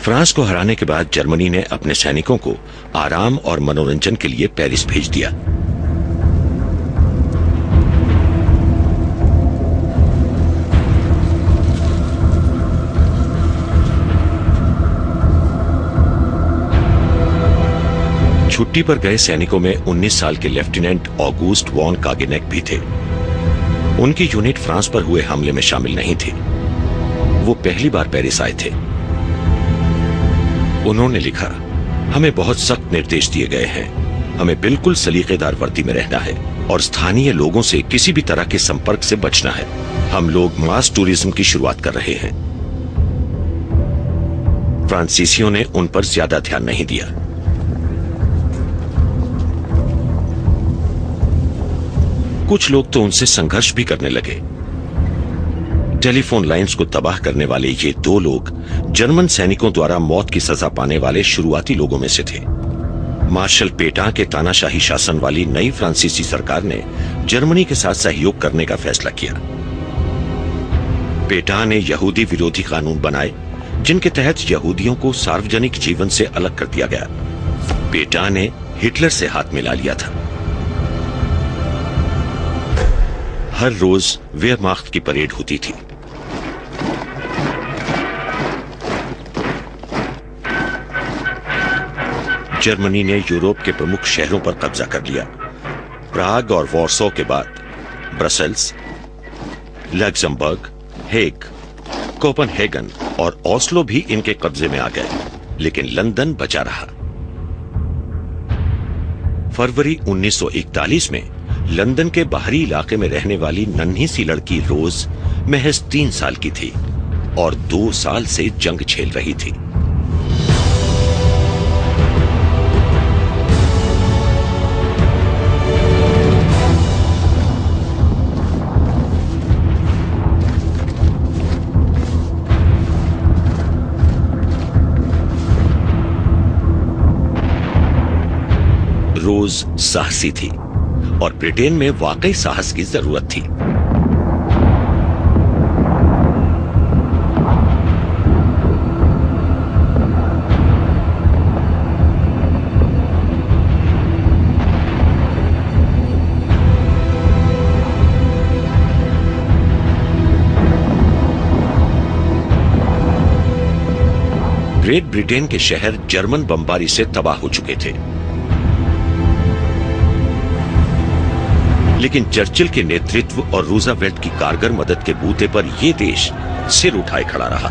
France को हराने के बाद जर्मनी ने अपने सैनिकों को आराम और मनोरंजन के लिए पेरिस भेज दिया। छुट्टी पर गए सैनिकों में 19 साल के लेफ्टिनेंट ऑगूस्ट वॉन कागेनेक भी थे। उनकी यूनिट फ्रांस पर हुए हमले में शामिल नहीं थी। वो पहली बार पेरिस आए थे। उन्होंने लिखा, हमें बहुत सख्त निर्देश दिए गए हैं। हमें बिल्कुल सलीकेदार वर्दी में रहना है और स्थानीय लोगों से किसी भी तरह के संपर्क से बचना है। हम लोग मास टूरिज्म की शुरुआत कर रहे हैं। फ्रांसीसियों ने उन पर ज्यादा ध्यान नहीं दिया। कुछ लोग तो उनसे संघर्ष भी करने लगे। टेलीफोन लाइंस को तबाह करने वाले ये 2 लोग जर्मन सैनिकों द्वारा मौत की सजा पाने वाले शुरुआती लोगों में से थे। मार्शल पेटां के तानाशाही शासन वाली नई फ्रांसीसी सरकार ने जर्मनी के साथ सहयोग करने का फैसला किया। पेटां ने यहूदी विरोधी कानून बनाए, जिनके तहत यहूदियों को सार्वजनिक जीवन से अलग कर दिया गया। पेटां ने हिटलर से हाथ मिला लिया था। हर रोज वेयरमाख्त की परेड होती थी। जर्मनी ने यूरोप के प्रमुख शहरों पर कब्जा कर लिया। प्राग और वॉर्सो के बाद ब्रसेल्स, लग्जमबर्ग, हेग, कोपेनहेगन और ओस्लो भी इनके कब्जे में आ गए, लेकिन लंदन बचा रहा। फरवरी 1941 में लंदन के बाहरी इलाके में रहने वाली नन्ही सी लड़की रोज महज 3 साल की थी और 2 साल से जंग झेल रही थी। रोज साहसी थी और ब्रिटेन में वाकई साहस की जरूरत थी। ग्रेट ब्रिटेन के शहर जर्मन बमबारी से तबाह हो चुके थे, लेकिन चर्चिल के नेतृत्व और रूजवेल्ट की कारगर मदद के बूते पर यह देश सिर उठाए खड़ा रहा।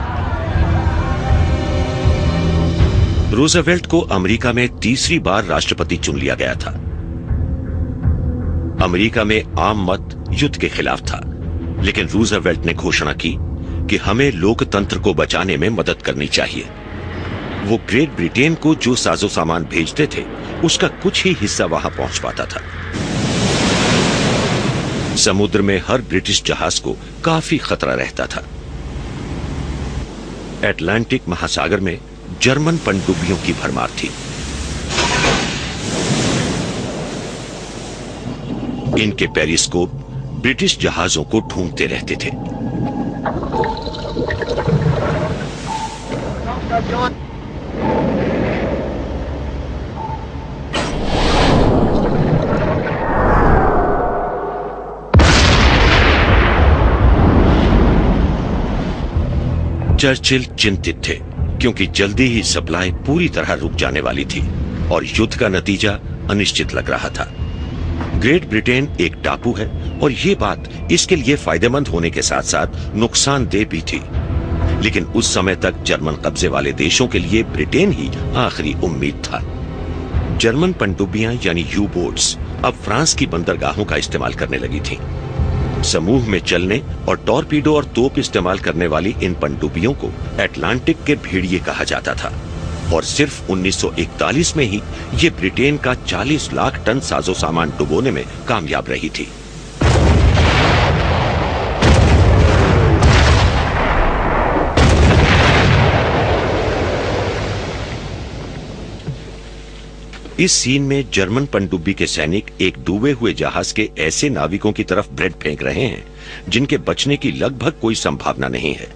रूजवेल्ट को अमेरिका में तीसरी बार राष्ट्रपति चुन लिया गया था। अमेरिका में आम मत युद्ध के खिलाफ था, लेकिन रूजवेल्ट ने घोषणा की कि हमें लोकतंत्र को बचाने में मदद करनी चाहिए। वो ग्रेट ब्रिटेन को जो साजो सामान भेजते थे, उसका कुछ ही हिस्सा वहां पहुंच पाता था। समुद्र में हर ब्रिटिश जहाज को काफी खतरा रहता था। अटलांटिक महासागर में जर्मन पनडुब्बियों की भरमार थी। इनके पेरिस्कोप ब्रिटिश जहाजों को ढूंढते रहते थे। चर्चिल चिंतित थे, क्योंकि जल्दी ही सप्लाई पूरी तरह रुक जाने वाली थी और युद्ध का नतीजा अनिश्चित लग रहा था। ग्रेट ब्रिटेन एक टापू है और ये बात इसके लिए फायदेमंद होने के साथ साथ नुकसानदेह भी थी। लेकिन उस समय तक जर्मन कब्जे वाले देशों के लिए ब्रिटेन ही आखिरी उम्मीद था। जर्मन पनडुब्बियां यानी यू बोट्स अब फ्रांस की बंदरगाहों का इस्तेमाल करने लगी थीं। समूह में चलने और टॉर्पीडो और तोप इस्तेमाल करने वाली इन पनडुब्बियों को अटलांटिक के भेड़िए कहा जाता था और सिर्फ 1941 में ही ये ब्रिटेन का 40 लाख टन साजो सामान डुबोने में कामयाब रही थी। इस सीन में जर्मन पनडुब्बी के सैनिक एक डूबे हुए जहाज के ऐसे नाविकों की तरफ ब्रेड फेंक रहे हैं जिनके बचने की लगभग कोई संभावना नहीं है।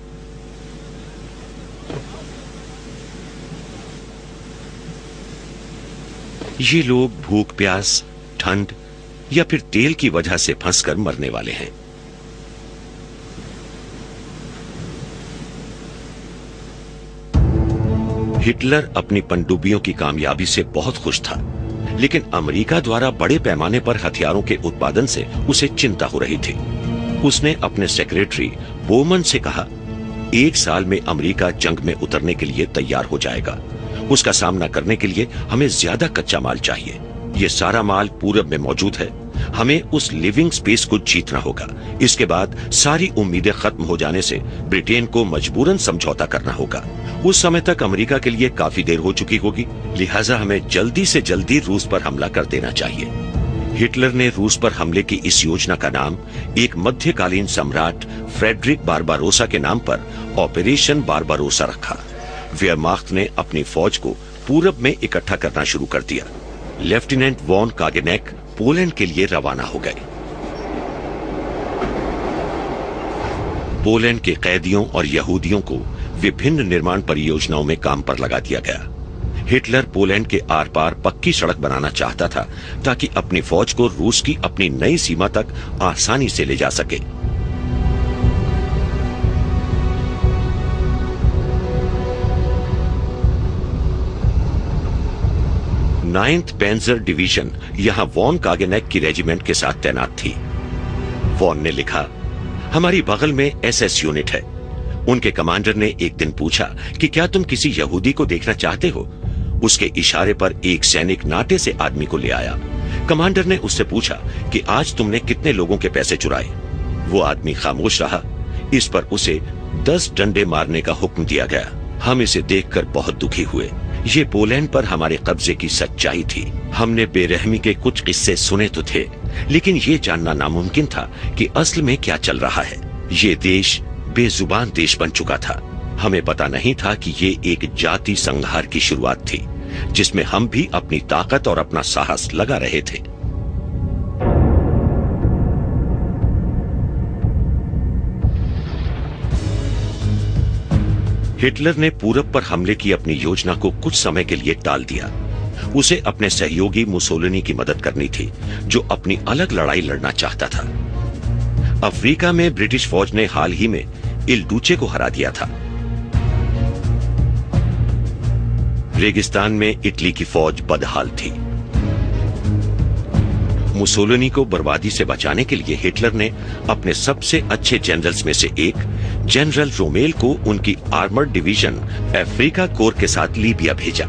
ये लोग भूख प्यास, ठंड या फिर तेल की वजह से फंसकर मरने वाले हैं। हिटलर अपनी पनडुब्बियों की कामयाबी से बहुत खुश था, लेकिन अमेरिका द्वारा बड़े पैमाने पर हथियारों के उत्पादन से उसे चिंता हो रही थी। उसने अपने सेक्रेटरी बोमन से कहा, 1 साल में अमेरिका जंग में उतरने के लिए तैयार हो जाएगा। उसका सामना करने के लिए हमें ज्यादा कच्चा माल चाहिए। ये सारा माल पूरब में मौजूद है। हमें उस लिविंग स्पेस को जीतना होगा। इसके बाद सारी उम्मीदें खत्म हो जाने से ब्रिटेन को मजबूरन समझौता करना होगा। उस समय तक अमेरिका के लिए काफी देर हो चुकी होगी, लिहाजा हमें जल्दी से जल्दी रूस पर हमला कर देना चाहिए। हिटलर ने रूस पर हमले की इस योजना का नाम एक मध्यकालीन सम्राट फ्रेडरिक बारबारोसा के नाम पर ऑपरेशन बारबारोसा रखा। वेयरमाख्त ने अपनी फौज को पूरब में इकट्ठा करना शुरू कर दिया। लेफ्टिनेंट वॉन कागेनेक पोलैंड के लिए रवाना हो गए। पोलैंड के कैदियों और यहूदियों को विभिन्न निर्माण परियोजनाओं में काम पर लगा दिया गया। हिटलर पोलैंड के आर पार पक्की सड़क बनाना चाहता था ताकि अपनी फौज को रूस की अपनी नई सीमा तक आसानी से ले जा सके। नाइन्थ पेंजर डिवीजन यहां वॉन कागेनेक की रेजिमेंट के साथ तैनात थी। वॉन ने लिखा, हमारी बगल में एसएस यूनिट है। उनके कमांडर ने एक दिन पूछा कि क्या तुम किसी यहूदी को देखना चाहते हो? उसके इशारे पर एक सैनिक नाटे से आदमी को ले आया। कमांडर ने उससे पूछा कि आज तुमने कितने लोगों के पैसे चुराए? वो आदमी खामोश रहा। इस पर उसे 10 डंडे मारने का हुक्म दिया गया। हम इसे देखकर बहुत दुखी हुए। ये पोलैंड पर हमारे कब्जे की सच्चाई थी। हमने बेरहमी के कुछ किस्से सुने तो थे, लेकिन ये जानना नामुमकिन था कि असल में क्या चल रहा है। ये देश बेजुबान देश बन चुका था। हमें पता नहीं था कि ये एक जाति संहार की शुरुआत थी, जिसमें हम भी अपनी ताकत और अपना साहस लगा रहे थे। हिटलर ने पूरब पर हमले की अपनी योजना को कुछ समय के लिए टाल दिया। उसे अपने सहयोगी मुसोलिनी की मदद करनी थी, जो अपनी अलग लड़ाई लड़ना चाहता था। अफ्रीका में ब्रिटिश फौज ने हाल ही में इल डूचे को हरा दिया था। रेगिस्तान में इटली की फौज बदहाल थी। मुसोलिनी को बर्बादी से बचाने के लिए हिटलर ने अपने सबसे अच्छे जनरल्स में से एक जनरल रोमेल को उनकी आर्मर्ड डिवीजन अफ्रीका कोर के साथ लीबिया भेजा।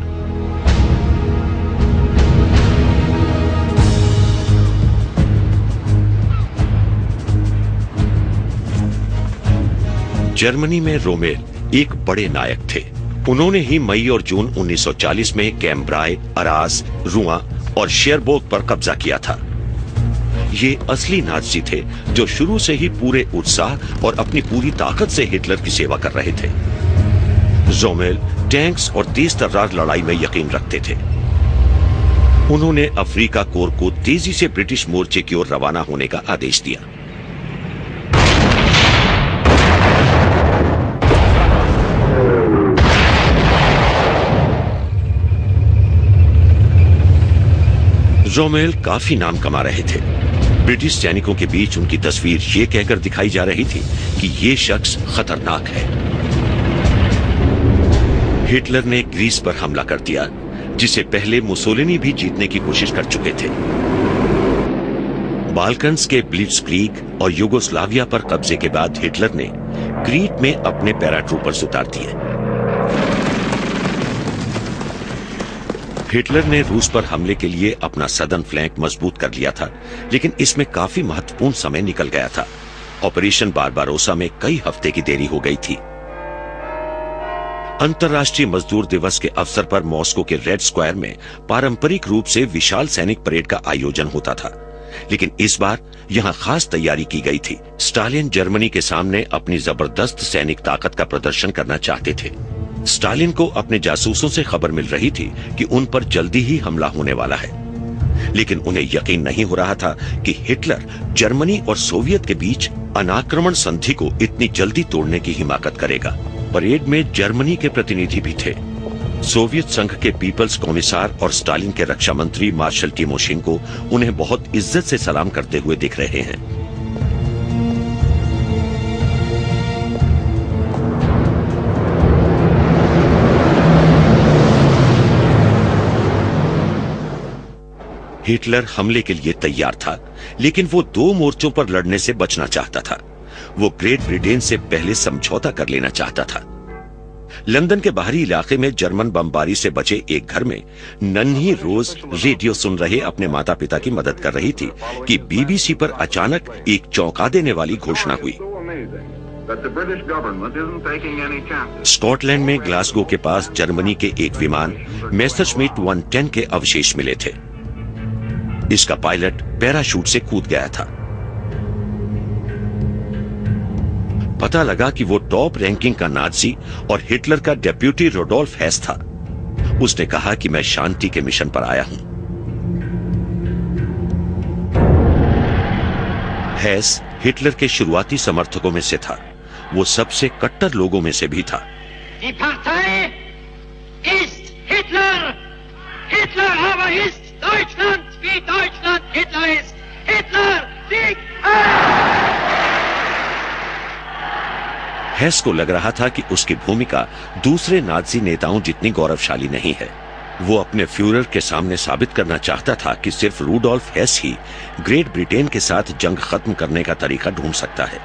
जर्मनी में रोमेल एक बड़े नायक थे। उन्होंने ही मई और जून 1940 में कैम्ब्राय, अरास, रुआ और शेरबोर्ग पर कब्जा किया था। ये असली नाज़ी थे जो शुरू से ही पूरे उत्साह और अपनी पूरी ताकत से हिटलर की सेवा कर रहे थे। रोमेल टैंक्स और तेज तर्रार लड़ाई में यकीन रखते थे। उन्होंने अफ्रीका कोर को तेजी से ब्रिटिश मोर्चे की ओर रवाना होने का आदेश दिया। रोमेल काफी नाम कमा रहे थे। ब्रिटिश सैनिकों के बीच उनकी तस्वीर ये कहकर दिखाई जा रही थी कि ये शख्स खतरनाक है। हिटलर ने ग्रीस पर हमला कर दिया, जिसे पहले मुसोलिनी भी जीतने की कोशिश कर चुके थे। बाल्कन्स के ब्लिट्जक्रीग और युगोस्लाविया पर कब्जे के बाद हिटलर ने क्रीट में अपने पैराट्रूपर्स उतार दिए। हिटलर ने रूस पर हमले के लिए अपना सदर्न फ्लैंक मजबूत कर लिया था, लेकिन इसमें काफी महत्वपूर्ण समय निकल गया था। ऑपरेशन बारबारोसा में कई हफ्ते की देरी हो गई थी। अंतर्राष्ट्रीय मजदूर दिवस के अवसर पर मॉस्को के रेड स्क्वायर में पारंपरिक रूप से विशाल सैनिक परेड का आयोजन होता था, लेकिन इस बार यहां खास तैयारी की गई थी। स्टालिन जर्मनी के सामने अपनी जबरदस्त सैनिक ताकत का प्रदर्शन करना चाहते थे। स्टालिन को अपने जासूसों से खबर मिल रही थी कि उन पर जल्दी ही हमला होने वाला है, लेकिन उन्हें यकीन नहीं हो रहा था कि हिटलर जर्मनी और सोवियत के बीच अनाक्रमण संधि को इतनी जल्दी तोड़ने की हिमाकत करेगा। परेड में जर्मनी के प्रतिनिधि भी थे। सोवियत संघ के पीपल्स कॉमिसार और स्टालिन के रक्षा मंत्री मार्शल टिमोशेंको उन्हें बहुत इज्जत से सलाम करते हुए दिख रहे हैं। हिटलर हमले के लिए तैयार था, लेकिन वो 2 मोर्चों पर लड़ने से बचना चाहता था। वो ग्रेट ब्रिटेन से पहले समझौता कर लेना चाहता था। लंदन के बाहरी इलाके में जर्मन बमबारी से बचे एक घर में नन्ही रोज रेडियो सुन रहे अपने माता पिता की मदद कर रही थी कि बीबीसी पर अचानक एक चौंका देने वाली घोषणा हुई। स्कॉटलैंड में ग्लासगो के पास जर्मनी के एक विमान मेसरश्मिट 110 के अवशेष मिले थे। इसका पायलट पैराशूट से कूद गया था। पता लगा कि वो टॉप रैंकिंग का नाजी और हिटलर का डेप्यूटी रोडोल्फ हेस था। उसने कहा कि मैं शांति के मिशन पर आया हूं। हेस हिटलर के शुरुआती समर्थकों में से था। वो सबसे कट्टर लोगों में से भी था। Die Partei ist Hitler. Hitler aber ist Deutschland, wie Deutschland Hitler ist. Hitler siegt! हेस को लग रहा था कि उसकी भूमिका दूसरे नाजी नेताओं जितनी गौरवशाली नहीं है। वो अपने फ्यूरर के सामने साबित करना चाहता था कि सिर्फ रूडोल्फ हेस ही ग्रेट ब्रिटेन के साथ जंग खत्म करने का तरीका ढूंढ सकता है।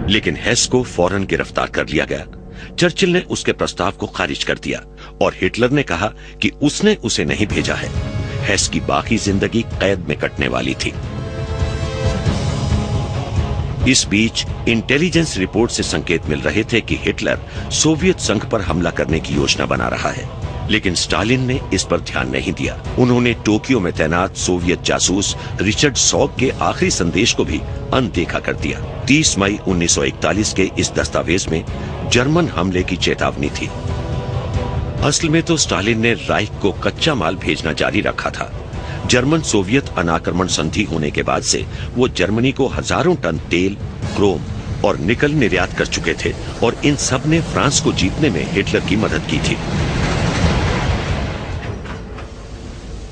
लेकिन हेस को फौरन गिरफ्तार कर लिया गया। चर्चिल ने उसके प्रस्ताव को खारिज कर दिया और हिटलर ने कहा कि उसने उसे नहीं भेजा है। हेस की बाकी जिंदगी कैद में कटने वाली थी। इस बीच इंटेलिजेंस रिपोर्ट से संकेत मिल रहे थे कि हिटलर सोवियत संघ पर हमला करने की योजना बना रहा है, लेकिन स्टालिन ने इस पर ध्यान नहीं दिया। उन्होंने टोक्यो में तैनात सोवियत जासूस रिचर्ड सॉग के आखिरी संदेश को भी अनदेखा कर दिया। 30 मई 1941 के इस दस्तावेज में जर्मन हमले की चेतावनी थी। असल में तो स्टालिन ने राइख को कच्चा माल भेजना जारी रखा था। जर्मन सोवियत अनाक्रमण संधि होने के बाद से वो जर्मनी को हजारों टन तेल, क्रोम और निकल निर्यात कर चुके थे और इन सब ने फ्रांस को जीतने में हिटलर की मदद की थी।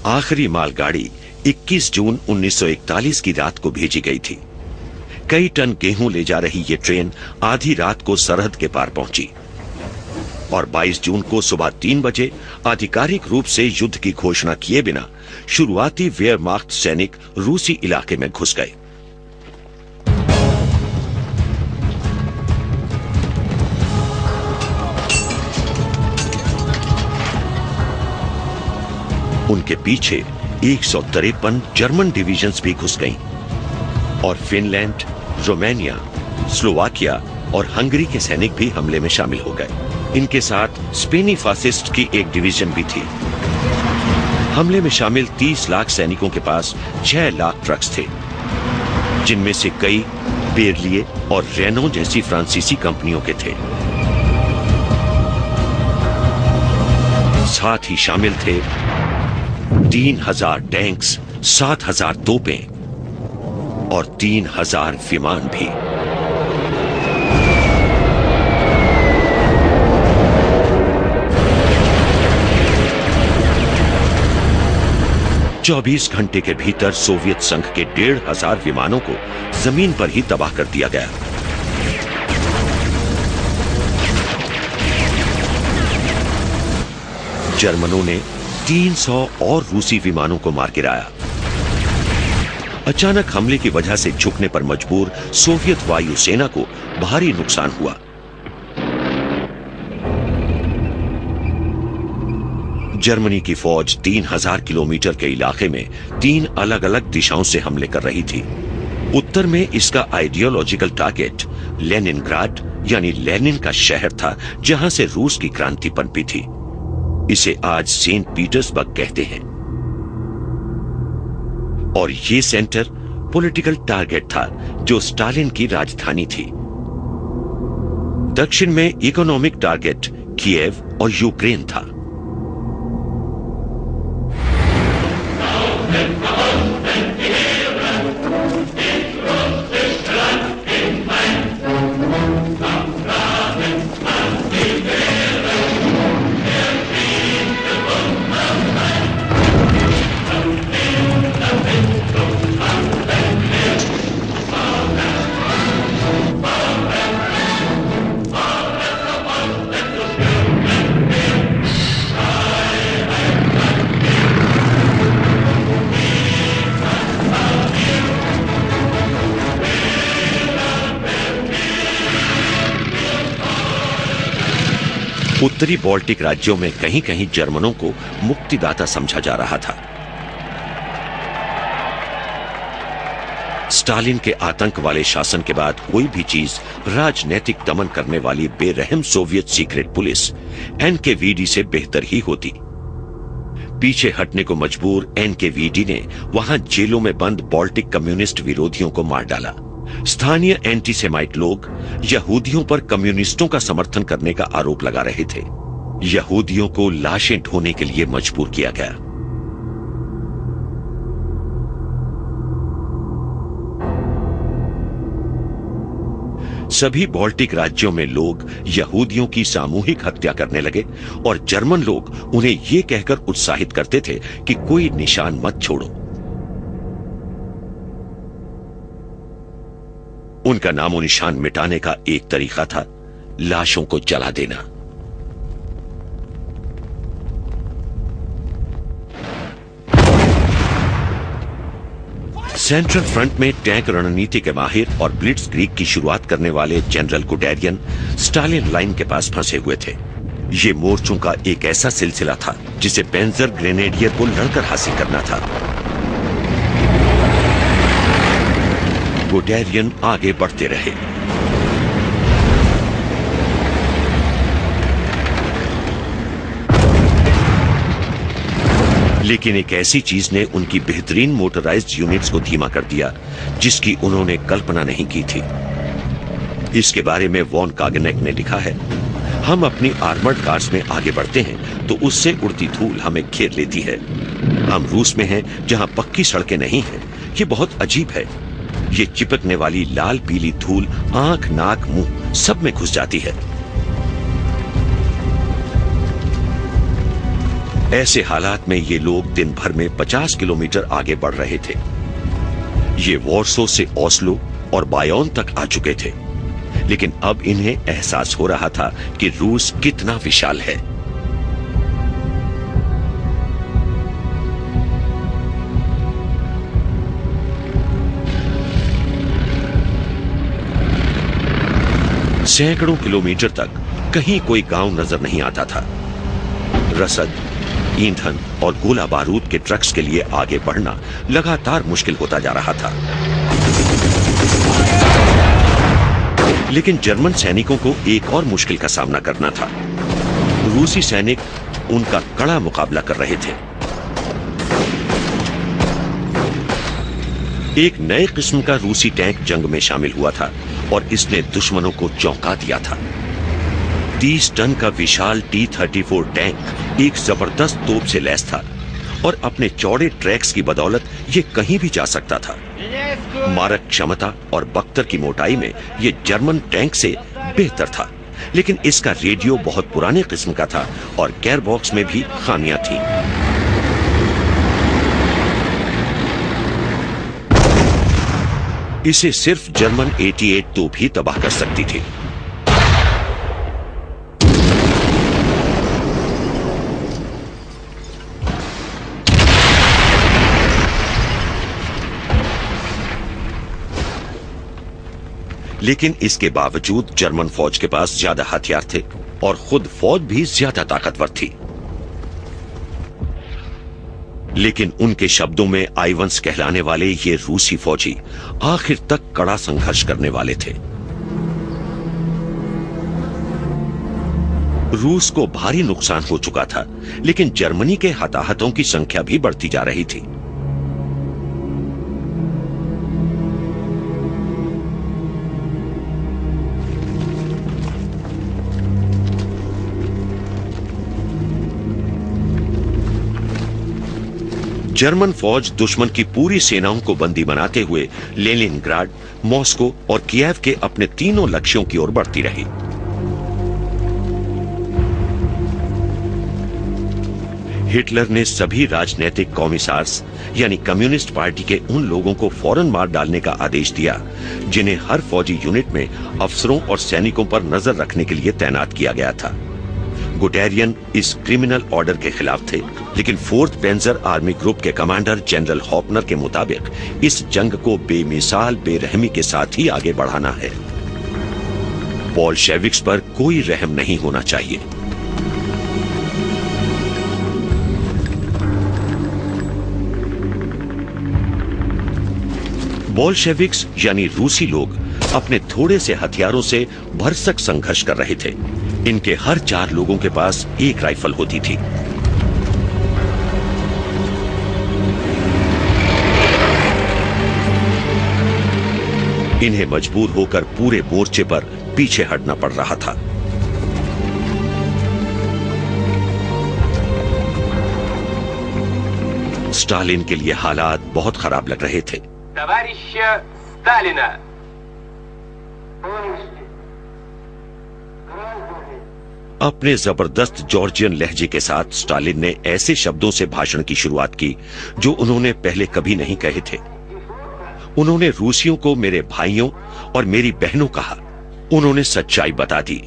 आखिरी मालगाड़ी 21 जून 1941 की रात को भेजी गई थी। कई टन गेहूं ले जा रही ये ट्रेन आधी रात को सरहद के पार पहुंची और 22 जून को सुबह 3 बजे आधिकारिक रूप से युद्ध की घोषणा किए बिना शुरुआती वेयरमाख्त सैनिक रूसी इलाके में घुस गए। उनके पीछे 153 जर्मन डिवीजन्स भी घुस गईं और फिनलैंड, रोमानिया, स्लोवाकिया और हंगरी के सैनिक भी हमले में शामिल हो गए। इनके साथ स्पेनी फासिस्ट की एक डिवीजन भी थी। हमले में शामिल 30 लाख सैनिकों के पास 6 लाख ट्रक्स थे, जिनमें से कई बेरलिए और रेनो जैसी फ्रांसीसी कंपनियों के थे। साथ ही शामिल थे 3000 टैंक्स, 7000 तोपें और 3000 विमान भी। चौबीस घंटे के भीतर सोवियत संघ के 1500 विमानों को जमीन पर ही तबाह कर दिया गया। जर्मनों ने 300 और रूसी विमानों को मार गिराया। अचानक हमले की वजह से झुकने पर मजबूर सोवियत वायुसेना को भारी नुकसान हुआ। जर्मनी की फौज 3000 किलोमीटर के इलाके में 3 अलग अलग दिशाओं से हमले कर रही थी। उत्तर में इसका आइडियोलॉजिकल टारगेट लेनिनग्राड यानी लेनिन का शहर था, जहां से रूस की क्रांति पनपी थी। इसे आज सेंट पीटर्सबर्ग कहते हैं। और ये सेंटर पॉलिटिकल टारगेट था जो स्टालिन की राजधानी थी। दक्षिण में इकोनॉमिक टारगेट कीव और यूक्रेन था। उत्तरी बाल्टिक राज्यों में कहीं कहीं जर्मनों को मुक्तिदाता समझा जा रहा था। स्टालिन के आतंक वाले शासन के बाद कोई भी चीज राजनैतिक दमन करने वाली बेरहम सोवियत सीक्रेट पुलिस एनकेवीडी से बेहतर ही होती। पीछे हटने को मजबूर एनकेवीडी ने वहां जेलों में बंद बाल्टिक कम्युनिस्ट विरोधियों को मार डाला। स्थानीय एंटीसेमाइट लोग यहूदियों पर कम्युनिस्टों का समर्थन करने का आरोप लगा रहे थे। यहूदियों को लाशें ढोने के लिए मजबूर किया गया। सभी बाल्टिक राज्यों में लोग यहूदियों की सामूहिक हत्या करने लगे और जर्मन लोग उन्हें यह कहकर उत्साहित करते थे कि कोई निशान मत छोड़ो। उनका नामो निशान मिटाने का एक तरीका था लाशों को जला देना। सेंट्रल फ्रंट में टैंक रणनीति के माहिर और ब्लिट्जक्रीग की शुरुआत करने वाले जनरल गुडेरियन स्टालिन लाइन के पास फंसे हुए थे। ये मोर्चों का एक ऐसा सिलसिला था जिसे पेंजर ग्रेनेडियर को लड़कर हासिल करना था। गुडेरियन आगे बढ़ते रहे। लेकिन एक ऐसी चीज ने उनकी बेहतरीन मोटराइज्ड यूनिट्स को धीमा कर दिया जिसकी उन्होंने कल्पना नहीं की थी। इसके बारे में वॉन कागनेक ने लिखा है, हम अपनी आर्मर्ड कार्स में आगे बढ़ते हैं तो उससे उड़ती धूल हमें घेर लेती है। हम रूस में हैं जहां पक्की सड़कें नहीं हैं। ये बहुत अजीब है। ये चिपकने वाली लाल पीली धूल आंख, नाक, मुंह सब में घुस जाती है। ऐसे हालात में ये लोग दिन भर में 50 किलोमीटर आगे बढ़ रहे थे। ये वॉर्सो से ओस्लो और बायोन तक आ चुके थे, लेकिन अब इन्हें एहसास हो रहा था कि रूस कितना विशाल है। सैकड़ों किलोमीटर तक कहीं कोई गांव नजर नहीं आता था। रसद, ईंधन और गोला बारूद के ट्रक्स के लिए आगे बढ़ना लगातार मुश्किल होता जा रहा था। लेकिन जर्मन सैनिकों को एक और मुश्किल का सामना करना था। रूसी सैनिक उनका कड़ा मुकाबला कर रहे थे। एक नए किस्म का रूसी टैंक जंग में शामिल हुआ था और इसने दुश्मनों को चौंका दिया था। 30 टन का विशाल T-34 टैंक एक जबरदस्त तोप से लैस था और अपने चौड़े ट्रैक्स की बदौलत ये कहीं भी जा सकता था। मारक क्षमता और बख्तर की मोटाई में ये जर्मन टैंक से बेहतर था, लेकिन इसका रेडियो बहुत पुराने किस्म का था और गेयरबॉक्स में भी खामियां थीं। इसे सिर्फ जर्मन 88 तोप ही तबाह कर सकती थी। लेकिन इसके बावजूद जर्मन फौज के पास ज्यादा हथियार थे और खुद फौज भी ज्यादा ताकतवर थी। लेकिन उनके शब्दों में आइवंस कहलाने वाले ये रूसी फौजी आखिर तक कड़ा संघर्ष करने वाले थे। रूस को भारी नुकसान हो चुका था, लेकिन जर्मनी के हताहतों की संख्या भी बढ़ती जा रही थी। जर्मन फौज दुश्मन की पूरी सेनाओं को बंदी बनाते हुए लेनिनग्राड, मॉस्को और किएव के अपने तीनों लक्ष्यों की ओर बढ़ती रही। हिटलर ने सभी राजनीतिक कॉमिसार्स यानी कम्युनिस्ट पार्टी के उन लोगों को फौरन मार डालने का आदेश दिया जिन्हें हर फौजी यूनिट में अफसरों और सैनिकों पर नजर रखने के लिए तैनात किया गया था। गुडेरियन इस क्रिमिनल ऑर्डर के खिलाफ थे, लेकिन 4th पेंजर आर्मी ग्रुप के कमांडर जनरल हॉपनर के मुताबिक इस जंग को बेमिसाल बेरहमी के साथ ही आगे बढ़ाना है। बोल्शेविक्स पर कोई रहम नहीं होना चाहिए। बोल्शेविक्स यानी रूसी लोग अपने थोड़े से हथियारों से भरसक संघर्ष कर रहे थे। इनके हर 4 लोगों के पास एक राइफल होती थी। इन्हें मजबूर होकर पूरे मोर्चे पर पीछे हटना पड़ रहा था। स्टालिन के लिए हालात बहुत खराब लग रहे थे। अपने जबरदस्त जॉर्जियन लहजे के साथ स्टालिन ने ऐसे शब्दों से भाषण की शुरुआत की जो उन्होंने पहले कभी नहीं कहे थे। उन्होंने रूसियों को मेरे भाइयों और मेरी बहनों कहा। उन्होंने सच्चाई बता दी।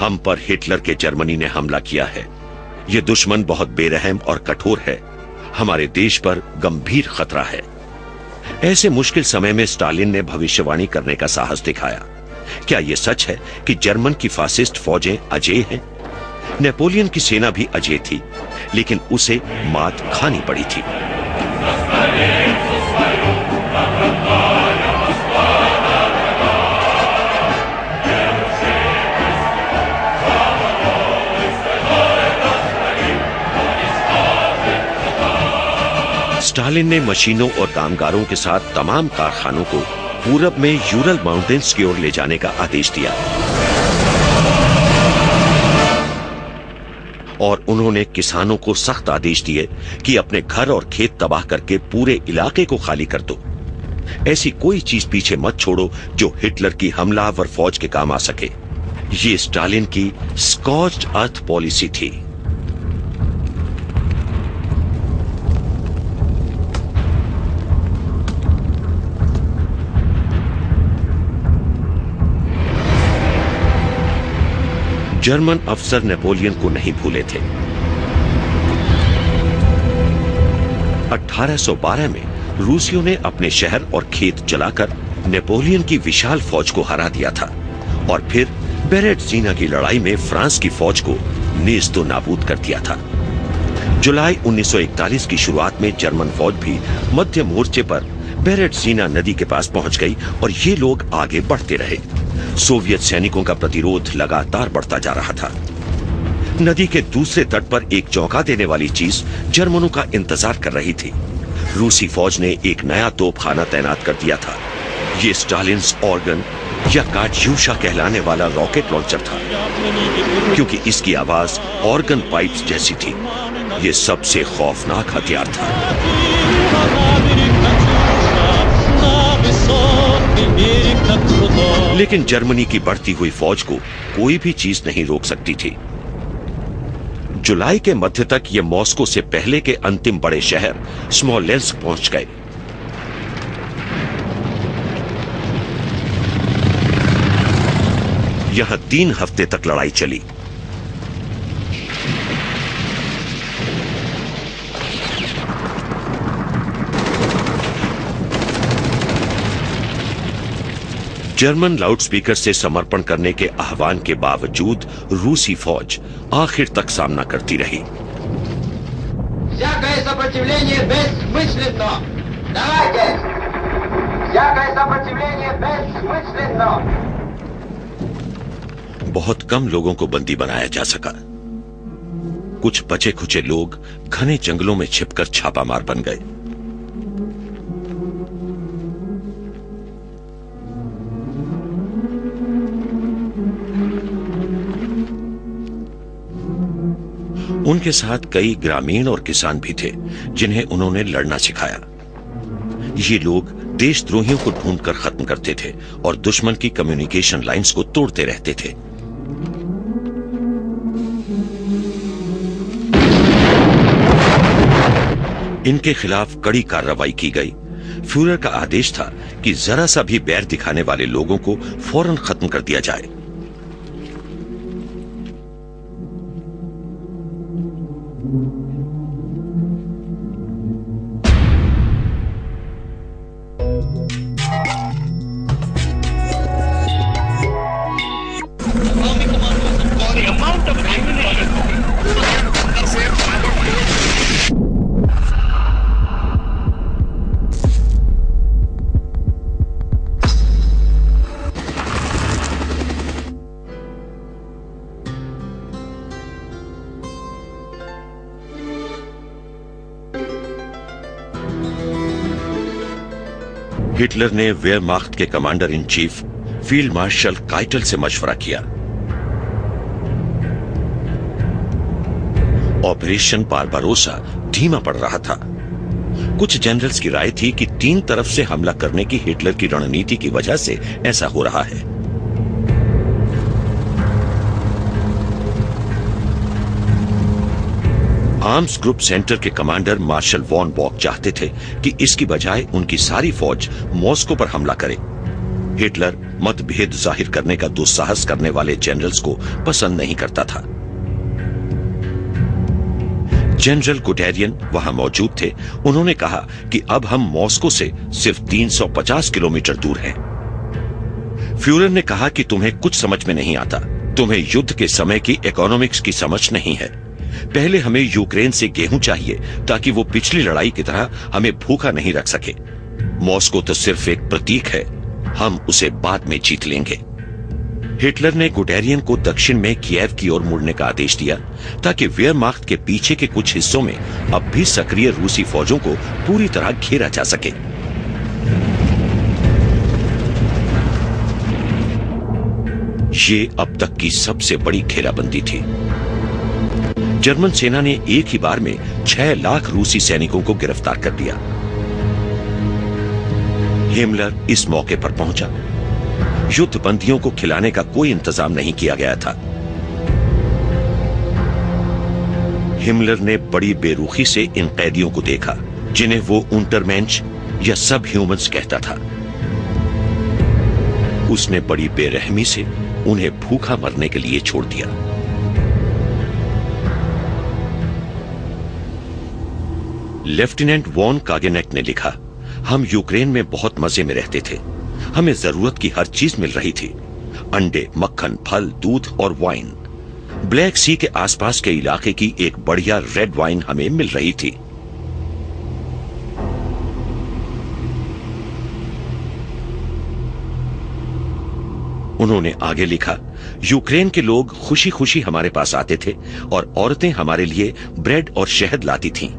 हम पर हिटलर के जर्मनी ने हमला किया है। यह दुश्मन बहुत बेरहम और कठोर है। हमारे देश पर गंभीर खतरा है। ऐसे मुश्किल समय में स्टालिन ने भविष्यवाणी करने का साहस दिखाया। क्या यह सच है कि जर्मन की फासिस्ट फौजें अजेय हैं? नेपोलियन की सेना भी अजेय थी, लेकिन उसे मात खानी पड़ी थी। स्टालिन ने मशीनों और कामगारों के साथ तमाम कारखानों को पूरब में यूरल माउंटेन्स की ओर ले जाने का आदेश दिया और उन्होंने किसानों को सख्त आदेश दिए कि अपने घर और खेत तबाह करके पूरे इलाके को खाली कर दो। ऐसी कोई चीज पीछे मत छोड़ो जो हिटलर की हमलावर फौज के काम आ सके। ये स्टालिन की स्कॉच्ड अर्थ पॉलिसी थी। जर्मन अफसर नेपोलियन को नहीं भूले थे। 1812 में रूसियों ने अपने शहर और खेत जलाकर नेपोलियन की विशाल फौज को हरा दिया था और फिर बेरेट्जीना की लड़ाई में फ्रांस की फौज को नेस्तो नाबूद कर दिया था। जुलाई 1941 की शुरुआत में जर्मन फौज भी मध्य मोर्चे पर बेरेट्जीना नदी के पास पहुंच गई और ये लोग आगे बढ़ते रहे। सोवियत सैनिकों का प्रतिरोध लगातार बढ़ता जा रहा था। नदी के दूसरे तट पर एक चौंका देने वाली चीज जर्मनों का इंतजार कर रही थी। रूसी फौज ने एक नया तोपखाना तैनात कर दिया था। ये स्टालिन्स ऑर्गन या काट्यूशा कहलाने वाला रॉकेट लॉन्चर था, क्योंकि इसकी आवाज ऑर्गन पाइप्स जैसी थी। यह सबसे खौफनाक हथियार था। लेकिन जर्मनी की बढ़ती हुई फौज को कोई भी चीज नहीं रोक सकती थी। जुलाई के मध्य तक ये मॉस्को से पहले के अंतिम बड़े शहर स्मोलेंस्क पहुंच गए। यहां 3 हफ्ते तक लड़ाई चली। जर्मन लाउडस्पीकर से समर्पण करने के आह्वान के बावजूद रूसी फौज आखिर तक सामना करती रही। बहुत कम लोगों को बंदी बनाया जा सका। कुछ बचे खुचे लोग घने जंगलों में छिपकर छापामार बन गए। उनके साथ कई ग्रामीण और किसान भी थे जिन्हें उन्होंने लड़ना सिखाया। ये लोग देशद्रोहियों को ढूंढकर खत्म करते थे और दुश्मन की कम्युनिकेशन लाइंस को तोड़ते रहते थे। इनके खिलाफ कड़ी कार्रवाई की गई। फ्यूरर का आदेश था कि जरा सा भी बैर दिखाने वाले लोगों को फौरन खत्म कर दिया जाए। हिटलर ने वेयरमाख्त के commander in chief field marshal coital से मशवरा किया। ऑपरेशन बारबारोसा धीमा पड़ रहा था। कुछ जनरल्स की राय थी कि 3 तरफ से हमला करने की हिटलर की रणनीति की वजह से ऐसा हो रहा है। आर्म्स ग्रुप सेंटर के कमांडर मार्शल वॉन बॉक चाहते थे कि इसकी बजाय उनकी सारी फौज मॉस्को पर हमला करे। हिटलर मतभेद जाहिर करने का दुस्साहस करने वाले जनरल्स को पसंद नहीं करता था। जनरल गुडेरियन वहां मौजूद थे। उन्होंने कहा कि अब हम मॉस्को से सिर्फ 350 किलोमीटर दूर हैं। फ्यूरर ने कहा कि तुम्हें कुछ समझ में नहीं आता, तुम्हें युद्ध के समय की इकोनॉमिक्स की समझ नहीं है। पहले हमें यूक्रेन से गेहूं चाहिए ताकि वो पिछली लड़ाई की तरह हमें भूखा नहीं रख सके। मॉस्को तो सिर्फ एक प्रतीक है, हम उसे बाद में जीत लेंगे। हिटलर ने गुडेरियन को दक्षिण में किएव की ओर मुड़ने का आदेश दिया ताकि वेयरमाख्त के पीछे के कुछ हिस्सों में अब भी सक्रिय रूसी फौजों को पूरी तरह घेरा जा सके। ये अब तक की सबसे बड़ी घेराबंदी थी। जर्मन सेना ने एक ही बार में 6 लाख रूसी सैनिकों को गिरफ्तार कर लिया। हिमलर इस मौके पर पहुंचा। युद्ध बंदियों को खिलाने का कोई इंतजाम नहीं किया गया था। हिमलर ने बड़ी बेरुखी से इन कैदियों को देखा जिन्हें वो उंटरमेंच या सब ह्यूमंस कहता था। उसने बड़ी बेरहमी से उन्हें भूखा मरने के लिए छोड़ दिया। लेफ्टिनेंट वॉन कागेनेक ने लिखा, हम यूक्रेन में बहुत मजे में रहते थे। हमें जरूरत की हर चीज मिल रही थी, अंडे, मक्खन, फल, दूध और वाइन। ब्लैक सी के आसपास के इलाके की एक बढ़िया रेड वाइन हमें मिल रही थी। उन्होंने आगे लिखा, यूक्रेन के लोग खुशी खुशी हमारे पास आते थे और औरतें हमारे लिए ब्रेड और शहद लाती थीं।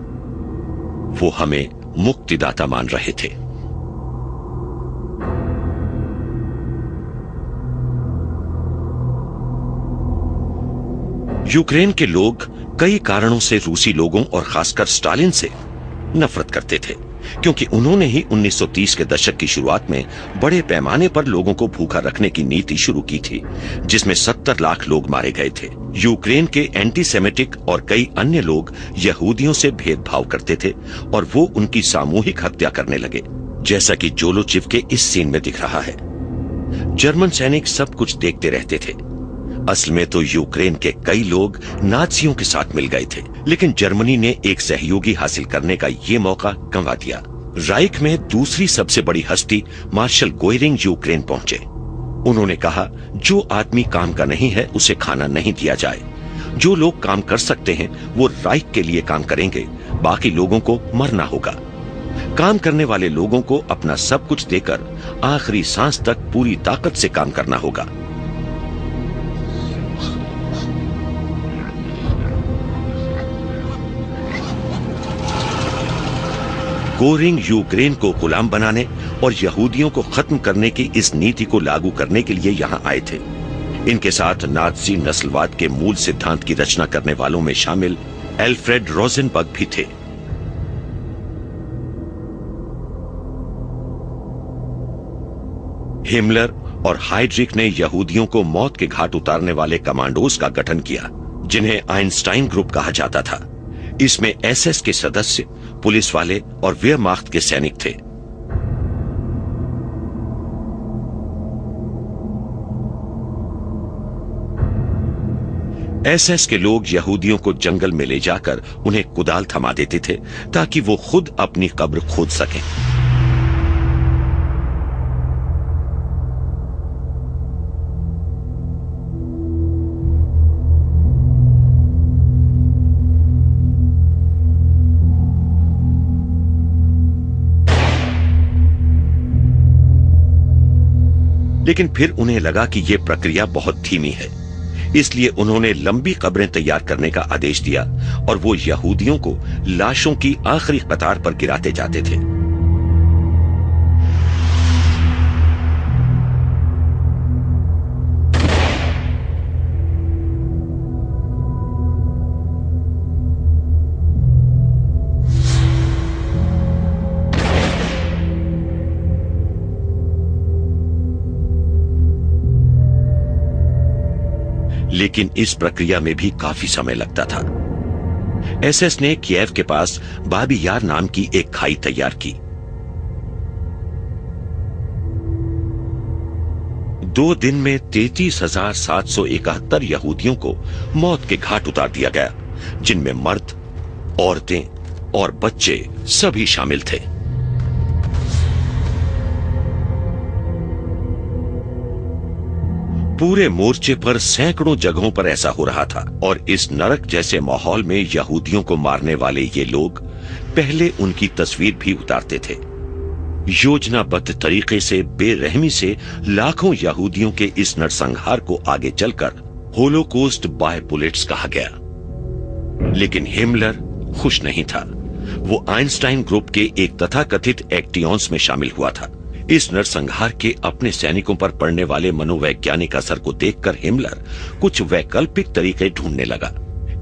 वो हमें मुक्तिदाता मान रहे थे। यूक्रेन के लोग कई कारणों से रूसी लोगों और खासकर स्टालिन से नफरत करते थे, क्योंकि उन्होंने ही 1930 के दशक की शुरुआत में बड़े पैमाने पर लोगों को भूखा रखने की नीति शुरू की थी, जिसमें 70 लाख लोग मारे गए थे। यूक्रेन के एंटीसेमिटिक और कई अन्य लोग यहूदियों से भेदभाव करते थे और वो उनकी सामूहिक हत्या करने लगे, जैसा कि जोलोचिव के इस सीन में दिख रहा है। जर्मन सैनिक सब कुछ देखते रहते थे। असल में तो यूक्रेन के कई लोग नाजियों के साथ मिल गए थे, लेकिन जर्मनी ने एक सहयोगी हासिल करने का ये मौका गंवा दिया। राइख में दूसरी सबसे बड़ी हस्ती मार्शल गोयरिंग यूक्रेन पहुंचे। उन्होंने कहा, जो आदमी काम का नहीं है उसे खाना नहीं दिया जाए। जो लोग काम कर सकते हैं वो राइख के लिए काम करेंगे, बाकी लोगों को मरना होगा। काम करने वाले लोगों को अपना सब कुछ देकर आखिरी सांस तक पूरी ताकत से काम करना होगा। गोरिंग यूक्रेन को गुलाम बनाने और यहूदियों को खत्म करने की इस नीति को लागू करने के लिए यहां आए थे। इनके साथ नाजी नस्लवाद के मूल सिद्धांत की रचना करने वालों में शामिल एल्फ्रेड रोजेनबर्ग भी थे। हिमलर और हाइड्रिक ने यहूदियों को मौत के घाट उतारने वाले कमांडोज का गठन किया, जिन्हें आइंस्टाइन ग्रुप कहा जाता था। इसमें एसएस के सदस्य, पुलिस वाले और वेयरमाख्त के सैनिक थे। एसएस के लोग यहूदियों को जंगल में ले जाकर उन्हें कुदाल थमा देते थे ताकि वो खुद अपनी कब्र खोद सकें। लेकिन फिर उन्हें लगा कि यह प्रक्रिया बहुत धीमी है, इसलिए उन्होंने लंबी कब्रें तैयार करने का आदेश दिया और वो यहूदियों को लाशों की आखिरी कतार पर गिराते जाते थे। लेकिन इस प्रक्रिया में भी काफी समय लगता था। एसएस ने किएव के पास बाबी यार नाम की एक खाई तैयार की। 2 दिन में 33,771 यहूदियों को मौत के घाट उतार दिया गया, जिनमें मर्द, औरतें और बच्चे सभी शामिल थे। पूरे मोर्चे पर सैकड़ों जगहों पर ऐसा हो रहा था और इस नरक जैसे माहौल में यहूदियों को मारने वाले ये लोग पहले उनकी तस्वीर भी उतारते थे। योजनाबद्ध तरीके से बेरहमी से लाखों यहूदियों के इस नरसंहार को आगे चलकर होलोकॉस्ट बाय बुलेट्स कहा गया। लेकिन हिमलर खुश नहीं था। वो आइंस्टाइन ग्रुप के एक तथाकथित एक्टियंस में शामिल हुआ था। इस नरसंहार के अपने सैनिकों पर पड़ने वाले मनोवैज्ञानिक असर को देखकर हिमलर कुछ वैकल्पिक तरीके ढूंढने लगा।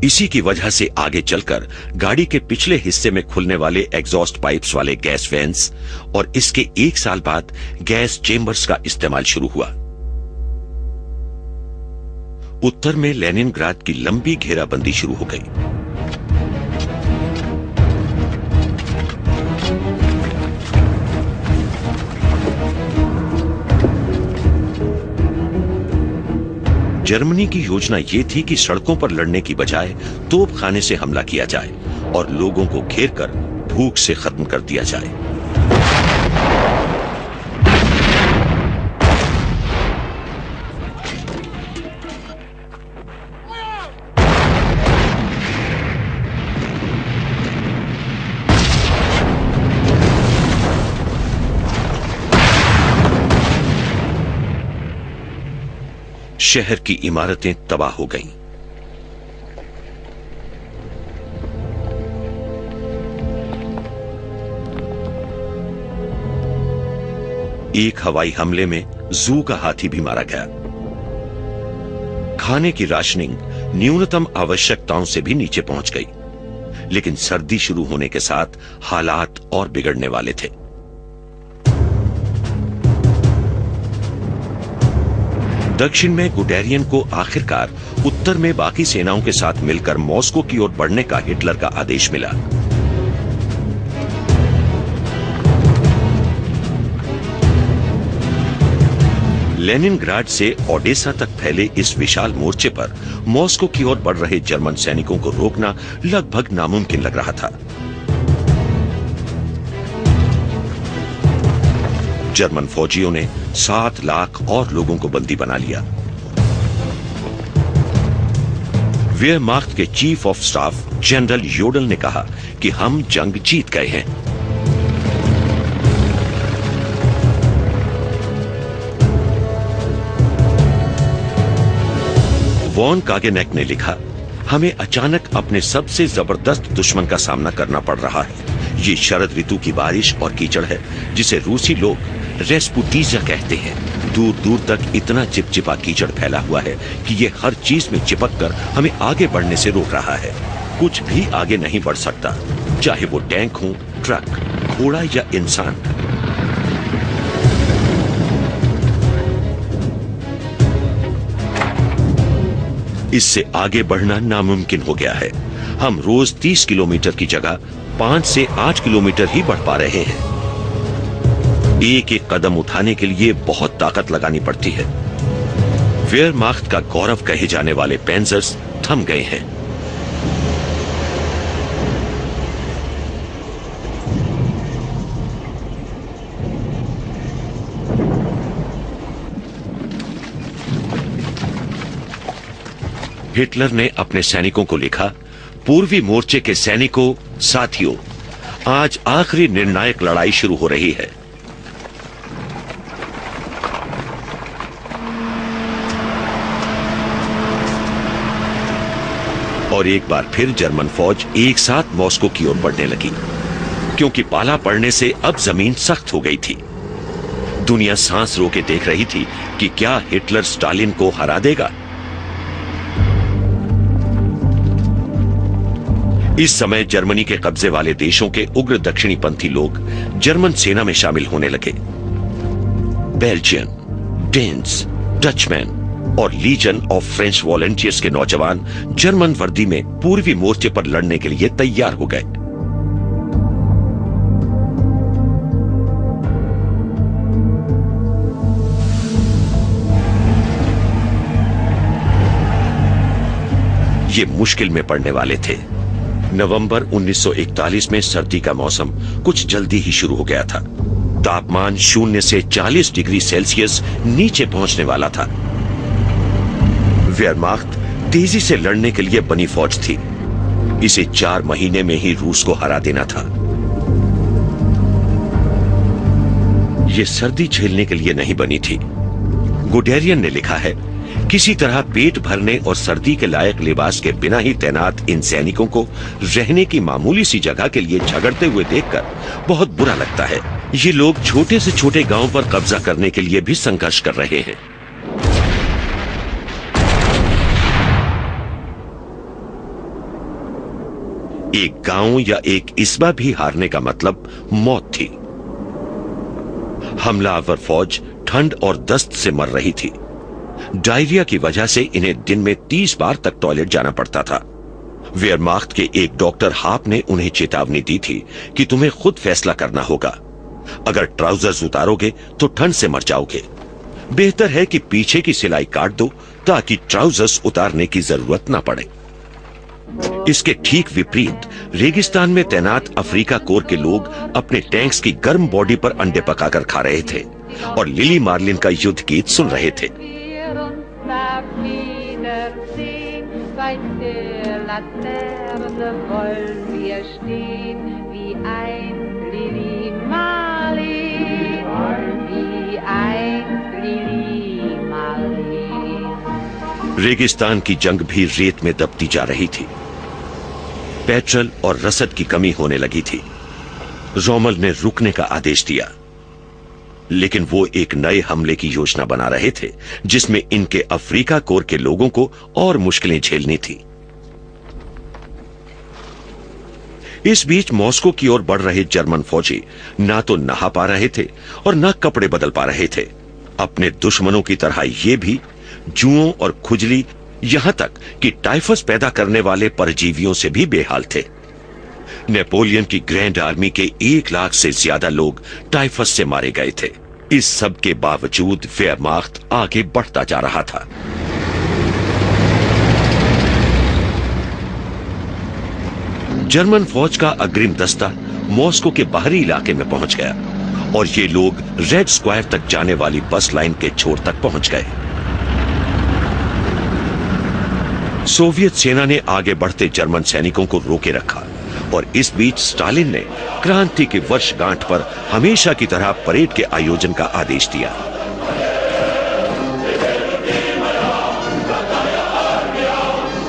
इसी की वजह से आगे चलकर गाड़ी के पिछले हिस्से में खुलने वाले एग्जॉस्ट पाइप्स वाले गैस वेंट्स और इसके 1 साल बाद गैस चेंबर्स का इस्तेमाल शुरू हुआ। उत्तर में लेनिनग्राद की लंबी घेराबंदी शुरू हो गई। जर्मनी की योजना यह थी कि सड़कों पर लड़ने की बजाय तोपखाने से हमला किया जाए और लोगों को घेरकर भूख से खत्म कर दिया जाए। शहर की इमारतें तबाह हो गईं। एक हवाई हमले में जू का हाथी भी मारा गया। खाने की राशनिंग न्यूनतम आवश्यकताओं से भी नीचे पहुंच गई। लेकिन सर्दी शुरू होने के साथ हालात और बिगड़ने वाले थे। दक्षिण में गुडेरियन को आखिरकार उत्तर में बाकी सेनाओं के साथ मिलकर मॉस्को की ओर बढ़ने का हिटलर का आदेश मिला। लेनिनग्राड से ओडेसा तक फैले इस विशाल मोर्चे पर मॉस्को की ओर बढ़ रहे जर्मन सैनिकों को रोकना लगभग नामुमकिन लग रहा था। जर्मन फौजियों ने 7 लाख और लोगों को बंदी बना लिया। वेयरमाख्ट के चीफ ऑफ स्टाफ जनरल योडल ने कहा कि हम जंग जीत गए हैं। वॉन कागेनेक ने लिखा, हमें अचानक अपने सबसे जबरदस्त दुश्मन का सामना करना पड़ रहा है। ये शरद ऋतु की बारिश और कीचड़ है, जिसे रूसी लोग रेस्पुटीजा कहते हैं। दूर दूर तक इतना चिपचिपा कीचड़ फैला हुआ है कि ये हर चीज में चिपक कर हमें आगे बढ़ने से रोक रहा है। कुछ भी आगे नहीं बढ़ सकता, चाहे वो टैंक हो, ट्रक, घोड़ा या इंसान। इससे आगे बढ़ना नामुमकिन हो गया है। हम रोज 30 किलोमीटर की जगह 5 से 8 किलोमीटर ही बढ़ पा रहे हैं। एक एक कदम उठाने के लिए बहुत ताकत लगानी पड़ती है। वेयरमाख्ट का गौरव कहे जाने वाले पैंजर्स थम गए हैं। हिटलर ने अपने सैनिकों को लिखा, पूर्वी मोर्चे के सैनिकों, साथियों, आज आखिरी निर्णायक लड़ाई शुरू हो रही है। और एक बार फिर जर्मन फौज एक साथ मॉस्को की ओर बढ़ने लगी, क्योंकि पाला पड़ने से अब जमीन सख्त हो गई थी। दुनिया सांस रोके देख रही थी कि क्या हिटलर स्टालिन को हरा देगा। इस समय जर्मनी के कब्जे वाले देशों के उग्र दक्षिणी पंथी लोग जर्मन सेना में शामिल होने लगे। बेल्जियन, डेन्स, डचमैन, और लीजन ऑफ फ्रेंच वॉलंटियर्स के नौजवान जर्मन वर्दी में पूर्वी मोर्चे पर लड़ने के लिए तैयार हो गए। ये मुश्किल में पड़ने वाले थे। नवंबर 1941 में सर्दी का मौसम कुछ जल्दी ही शुरू हो गया था। तापमान 0 से 40 डिग्री सेल्सियस नीचे पहुंचने वाला था। वेयरमाख्त तेजी से लड़ने के लिए बनी फौज थी। इसे 4 महीने में ही रूस को हरा देना था। यह सर्दी झेलने के लिए नहीं बनी थी। गुडेरियन ने लिखा है, किसी तरह पेट भरने और सर्दी के लायक लिबास के बिना ही तैनात इन सैनिकों को रहने की मामूली सी जगह के लिए झगड़ते हुए देखकर बहुत बुरा लगता है। ये लोग छोटे से छोटे गांव पर कब्जा करने के लिए भी संघर्ष कर रहे हैं। एक गांव या एक इस्बा भी हारने का मतलब मौत थी। हमलावर फौज ठंड और दस्त से मर रही थी। डायरिया की वजह से इन्हें दिन में 30 बार तक टॉयलेट जाना पड़ता था। वेयरमाख्त के एक डॉक्टर हाप ने उन्हें चेतावनी दी थी कि तुम्हें खुद फैसला करना होगा। अगर ट्राउजर्स उतारोगे तो ठंड से मर जाओगे। बेहतर है कि पीछे की सिलाई काट दो ताकि ट्राउजर्स उतारने की जरूरत ना पड़े। इसके ठीक विपरीत रेगिस्तान में तैनात अफ्रीका कोर के लोग अपने टैंक्स की गर्म बॉडी पर अंडे पकाकर खा रहे थे और लिली मार्लिन का युद्ध गीत सुन रहे थे। रेगिस्तान की जंग भी रेत में दबती जा रही थी। पेट्रोल और रसद की कमी होने लगी थी। रोमल ने रुकने का आदेश दिया, लेकिन वो एक नए हमले की योजना बना रहे थे जिसमें इनके अफ्रीका कोर के लोगों को और मुश्किलें झेलनी थी। इस बीच मॉस्को की ओर बढ़ रहे जर्मन फौजी ना तो नहा पा रहे थे और ना कपड़े बदल पा रहे थे। अपने दुश्मनों की तरह ये भी जुओं और खुजली, यहां तक कि टाइफस पैदा करने वाले परजीवियों से भी बेहाल थे। नेपोलियन की ग्रैंड आर्मी के 1 लाख से ज्यादा लोग टाइफस से मारे गए थे। इस सब के बावजूद वेयरमाख्त आगे बढ़ता जा रहा था। जर्मन फौज का अग्रिम दस्ता मॉस्को के बाहरी इलाके में पहुंच गया और ये लोग रेड स्क्वायर तक जाने वाली बस लाइन के छोर तक पहुंच गए। सोवियत सेना ने आगे बढ़ते जर्मन सैनिकों को रोके रखा और इस बीच स्टालिन ने क्रांति की वर्षगांठ पर हमेशा की तरह परेड के आयोजन का आदेश दिया।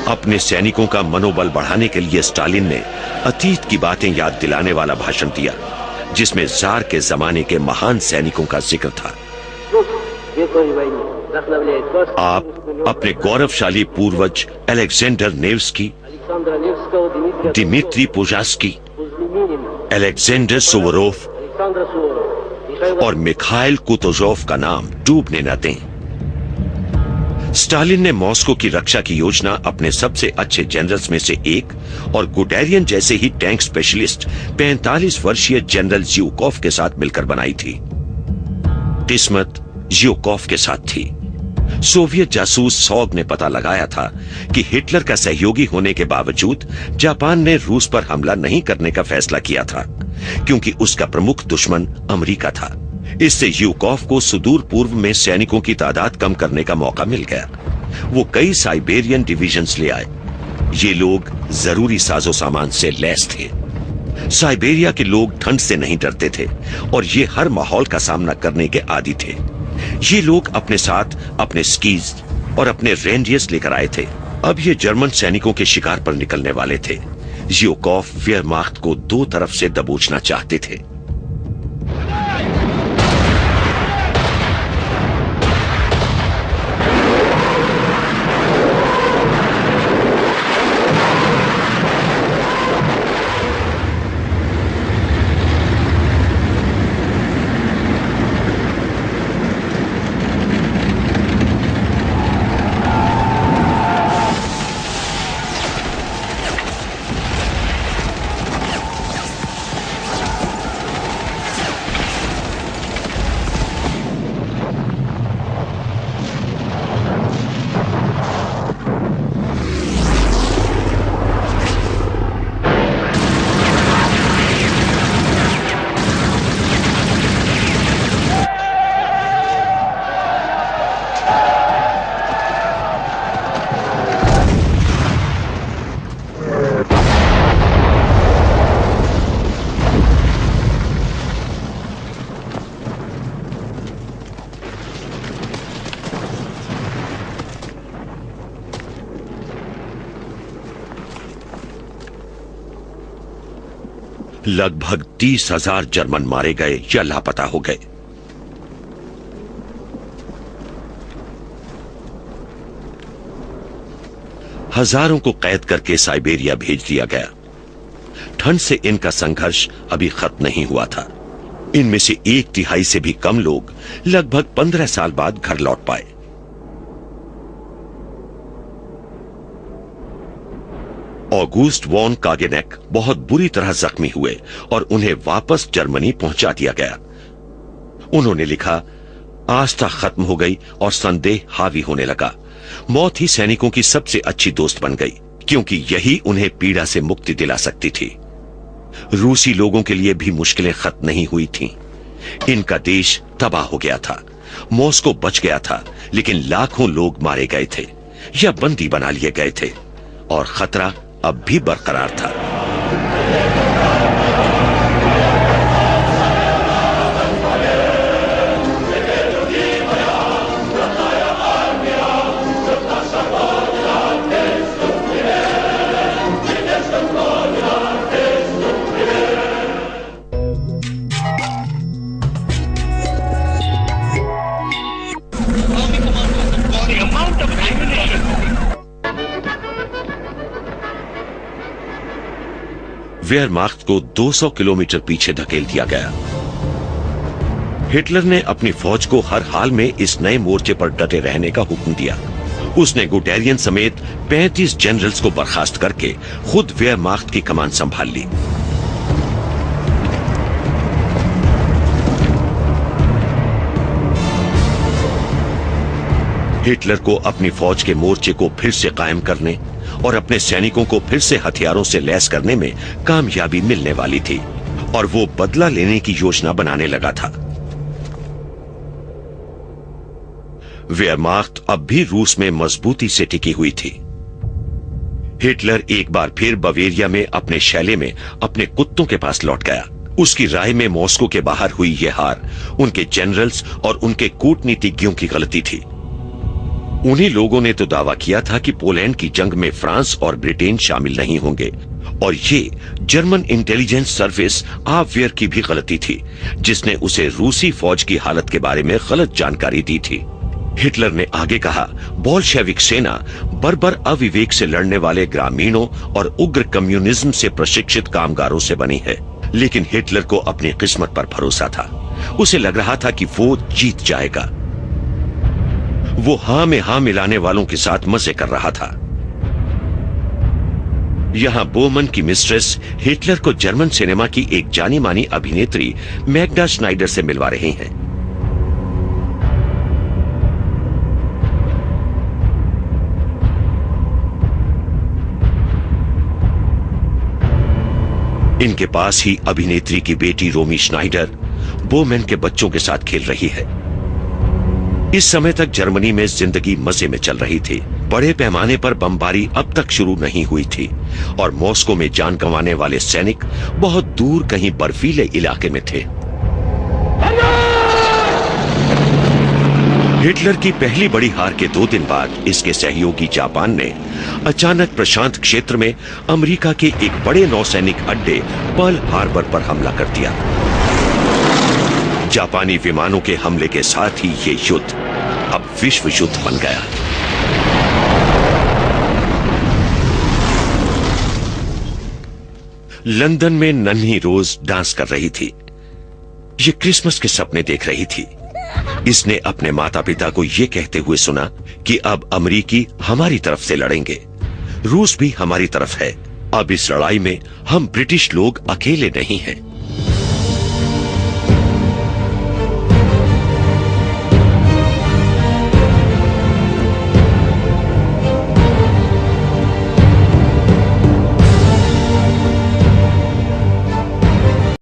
अपने सैनिकों का मनोबल बढ़ाने के लिए स्टालिन ने अतीत की बातें याद दिलाने वाला भाषण दिया, जिसमें जार के जमाने के महान सैनिकों का जिक्र था। आप अपने गौरवशाली पूर्वज Alexander Nevsky, Dmitry Pozharsky, Alexander Suvorov और मिखाइल कुतुजोव का नाम डूबने न दें। स्टालिन ने मॉस्को की रक्षा की योजना अपने सबसे अच्छे जनरल्स में से एक और गुडेरियन जैसे ही टैंक स्पेशलिस्ट 45 वर्षीय जनरल ज़्यूकोव के साथ मिलकर बनाई थी। किस्मत ज़्यूकोव के साथ थी। सोवियत जासूस सॉग ने पता लगाया था कि हिटलर का सहयोगी होने के बावजूद जापान ने रूस पर हमला नहीं करने का फैसला किया था, क्योंकि उसका प्रमुख दुश्मन अमेरिका था। इससे ज़्यूकोव को सुदूर पूर्व में सैनिकों की तादाद कम करने का मौका मिल गया। वो कई साइबेरियन डिविजन्स ले आए। ये लोग जरूरी साजो सामान से लैस थे। साइबेरिया के लोग ठंड से नहीं डरते थे और ये हर माहौल का सामना करने के आदी थे। ये लोग अपने साथ अपने स्कीज और अपने रेंडियर्स लेकर आए थे। अब ये जर्मन सैनिकों के शिकार पर निकलने वाले थे। ज़्यूकोव वेयरमाख्त को 2 तरफ से दबोचना चाहते थे। लगभग 30,000 जर्मन मारे गए या लापता हो गए। हजारों को कैद करके साइबेरिया भेज दिया गया। ठंड से इनका संघर्ष अभी खत्म नहीं हुआ था। इनमें से 1/3 से भी कम लोग लगभग 15 साल बाद घर लौट पाए। ऑगस्ट वॉन कागेनेक बहुत बुरी तरह जख्मी हुए और उन्हें वापस जर्मनी पहुंचा दिया गया। उन्होंने लिखा, आस्था खत्म हो गई और संदेह हावी होने लगा। मौत ही सैनिकों की सबसे अच्छी दोस्त बन गई, क्योंकि यही उन्हें पीड़ा से मुक्ति दिला सकती थी। रूसी लोगों के लिए भी मुश्किलें खत्म नहीं हुई थीं। इनका देश तबाह हो गया था। मॉस्को बच गया था, लेकिन लाखों लोग मारे गए थे या बंदी बना लिए गए थे और खतरा अब भी बरकरार था। वेयरमाख्त को 200 किलोमीटर पीछे धकेल दिया गया। हिटलर ने अपनी फौज को हर हाल में इस नए मोर्चे पर डटे रहने का हुक्म दिया। उसने गुटेरियन समेत 35 जनरल्स को बर्खास्त करके खुद वेयरमाख्त की कमान संभाल ली। हिटलर को अपनी फौज के मोर्चे को फिर से कायम करने और अपने सैनिकों को फिर से हथियारों से लैस करने में कामयाबी मिलने वाली थी और वो बदला लेने की योजना बनाने लगा था। वेयरमाख्त अब भी रूस में मजबूती से टिकी हुई थी। हिटलर एक बार फिर बवेरिया में अपने शैले में अपने कुत्तों के पास लौट गया। उसकी राय में मॉस्को के बाहर हुई यह हार उनके जनरल्स और उनके कूटनीतिज्ञों की गलती थी। उन्हीं लोगों ने तो दावा किया था कि पोलैंड की जंग में फ्रांस और ब्रिटेन शामिल नहीं होंगे, और ये जर्मन इंटेलिजेंस सर्विस आबवेयर की भी गलती थी, जिसने उसे रूसी फौज की हालत के बारे में गलत जानकारी दी थी। हिटलर ने आगे कहा, बोल्शेविक सेना बर्बर अविवेक से लड़ने वाले ग्रामीणों और उग्र कम्युनिज्म से प्रशिक्षित कामगारों से बनी है। लेकिन हिटलर को अपनी किस्मत पर भरोसा था। उसे लग रहा था कि वो जीत जाएगा। वो हां में हां मिलाने वालों के साथ मजे कर रहा था। यहां बोमन की मिस्ट्रेस हिटलर को जर्मन सिनेमा की एक जानी मानी अभिनेत्री मैग्डा स्नाइडर से मिलवा रही हैं। इनके पास ही अभिनेत्री की बेटी रोमी स्नाइडर बोमन के बच्चों के साथ खेल रही है। इस समय तक जर्मनी में जिंदगी मजे में चल रही थी। बड़े पैमाने पर बमबारी अब तक शुरू नहीं हुई थी और मॉस्को में जान गंवाने वाले सैनिक बहुत दूर कहीं बर्फीले इलाके में थे। हिटलर की पहली बड़ी हार के 2 दिन बाद इसके सहयोगी जापान ने अचानक प्रशांत क्षेत्र में अमेरिका के एक बड़े नौसैनिक अड्डे पर्ल हार्बर पर हमला कर दिया। जापानी विमानों के हमले के साथ ही ये युद्ध अब विश्व युद्ध बन गया। लंदन में नन्ही रोज डांस कर रही थी। ये क्रिसमस के सपने देख रही थी। इसने अपने माता पिता को यह कहते हुए सुना कि अब अमेरिकी हमारी तरफ से लड़ेंगे, रूस भी हमारी तरफ है। अब इस लड़ाई में हम ब्रिटिश लोग अकेले नहीं हैं।